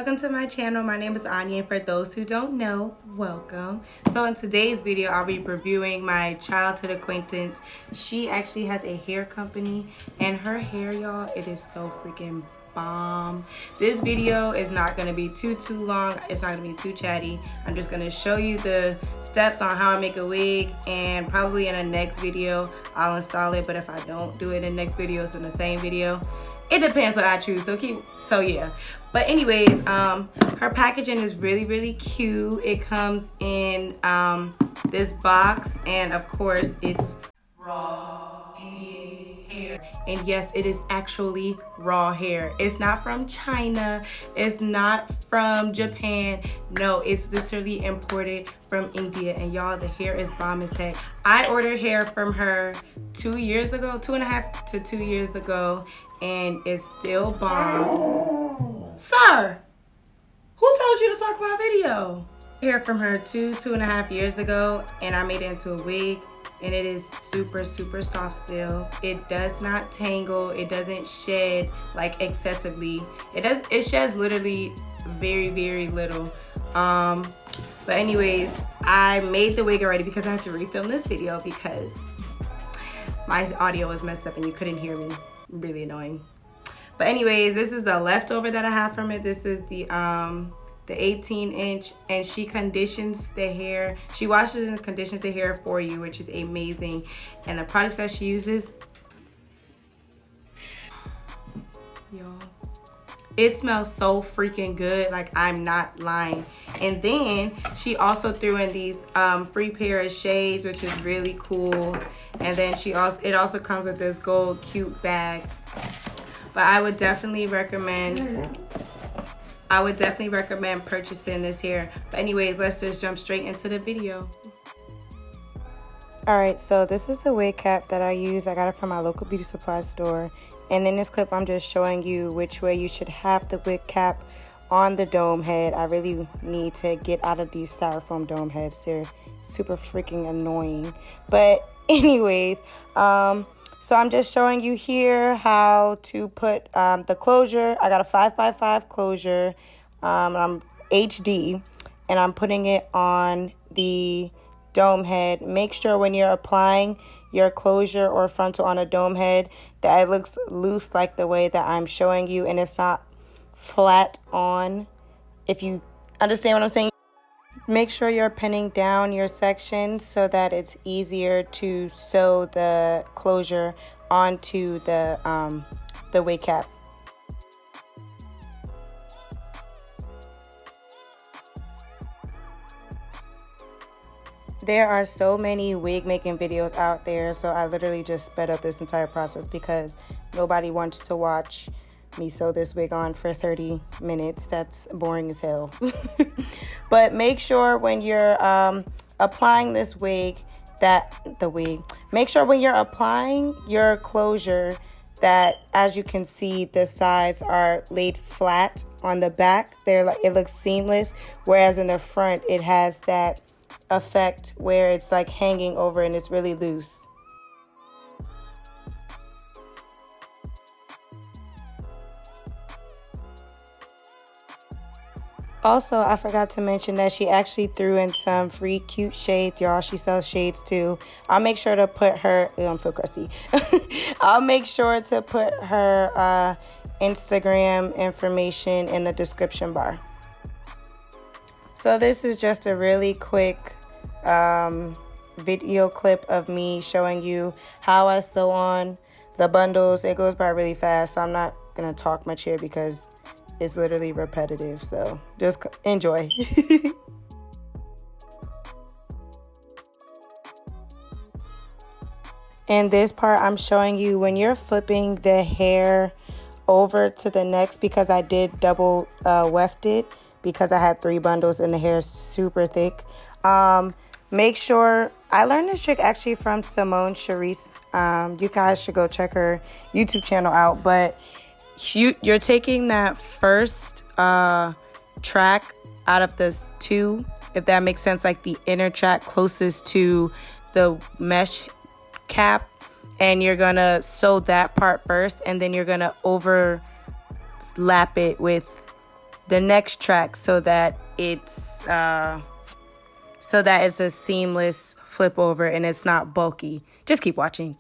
Welcome to my channel. My name is Anya, and for those who don't know, welcome. So in today's video, I'll be reviewing my childhood acquaintance. She actually has a hair company, and her hair, y'all, it is so freaking bomb. This video is not going to be too long. It's not going to be too chatty. I'm just going to show you the steps on how I make a wig, and probably in the next video I'll install it. But if I don't do it in the next video, it's in the same video. It depends what I choose. So yeah. But anyways, her packaging is really cute. It comes in this box, and of course it's raw Indian hair. And yes, it is actually raw hair. It's not from China. It's not from Japan. No, it's literally imported from India. And y'all, the hair is bomb as heck. I ordered hair from her 2 years ago, 2.5 to 2 years ago, and it's still bomb. Sir, who told you to talk about video? Hair from her 2.5 years ago, and I made it into a wig, and it is super soft still. It does not tangle. It doesn't shed like excessively. It sheds literally very little. But anyways, I made the wig already because I had to refilm this video because my audio was messed up and you couldn't hear me. Really annoying. But anyways, this is the leftover that I have from it. This is the 18-inch, and she conditions the hair. She washes and conditions the hair for you, which is amazing. And the products that she uses, y'all, it smells so freaking good. Like, I'm not lying. And then she also threw in these free pair of shades, which is really cool. And then it also comes with this gold cute bag. But I would definitely recommend purchasing this hair. But anyways, let's just jump straight into the video. Alright, so this is the wig cap that I use. I got it from my local beauty supply store. And in this clip, I'm just showing you which way you should have the wig cap on the dome head. I really need to get out of these styrofoam dome heads. They're super freaking annoying. But anyways, so I'm just showing you here how to put the closure. I got a 5x5 closure. I'm HD, and I'm putting it on the dome head. Make sure when you're applying your closure or frontal on a dome head that it looks loose like the way that I'm showing you, and it's not flat on. If you understand what I'm saying. Make sure you're pinning down your section so that it's easier to sew the closure onto the wig cap. There are so many wig making videos out there, so I literally just sped up this entire process because nobody wants to watch me sew this wig on for 30 minutes. That's boring as hell. But make sure when you're applying this wig make sure when you're applying your closure that, as you can see, the sides are laid flat on the back. It looks seamless, whereas in the front it has that effect where it's like hanging over and it's really loose. Also, I forgot to mention that she actually threw in some free cute shades, y'all. She sells shades too. I'll make sure to put her, I'm so crusty. I'll make sure to put her Instagram information in the description bar. So this is just a really quick video clip of me showing you how I sew on the bundles. It goes by really fast, so I'm not gonna talk much here because it's literally repetitive, so just enjoy. In this part, I'm showing you when you're flipping the hair over to the next, because I did double weft it because I had 3 bundles and the hair is super thick. Make sure, I learned this trick actually from Simone Charisse. You guys should go check her YouTube channel out, but you're taking that first track out of this 2, if that makes sense, like the inner track closest to the mesh cap, and you're gonna sew that part first, and then you're gonna overlap it with the next track so that it's a seamless flip over and it's not bulky. Just keep watching.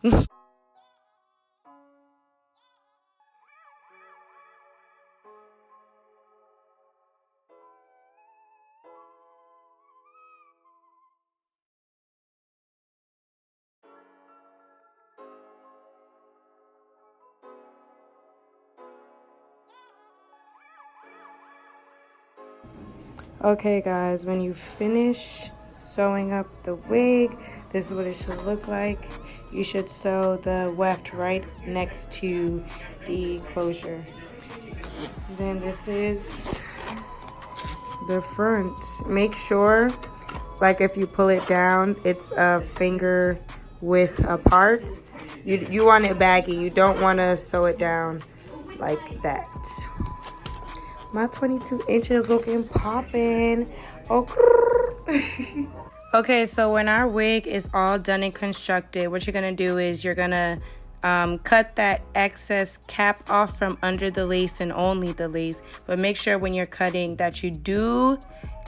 Okay guys, when you finish sewing up the wig, this is what it should look like. You should sew the weft right next to the closure. Then this is the front. Make sure, like if you pull it down, it's a finger width apart. You want it baggy. You don't want to sew it down like that. My 22 inches looking poppin'. Oh. Okay, so when our wig is all done and constructed, what you're gonna do is you're gonna cut that excess cap off from under the lace and only the lace. But make sure when you're cutting that you do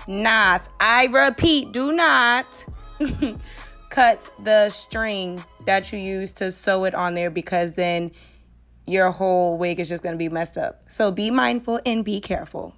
not, I repeat, do not cut the string that you use to sew it on there, because then your whole wig is just going to be messed up. So be mindful and be careful.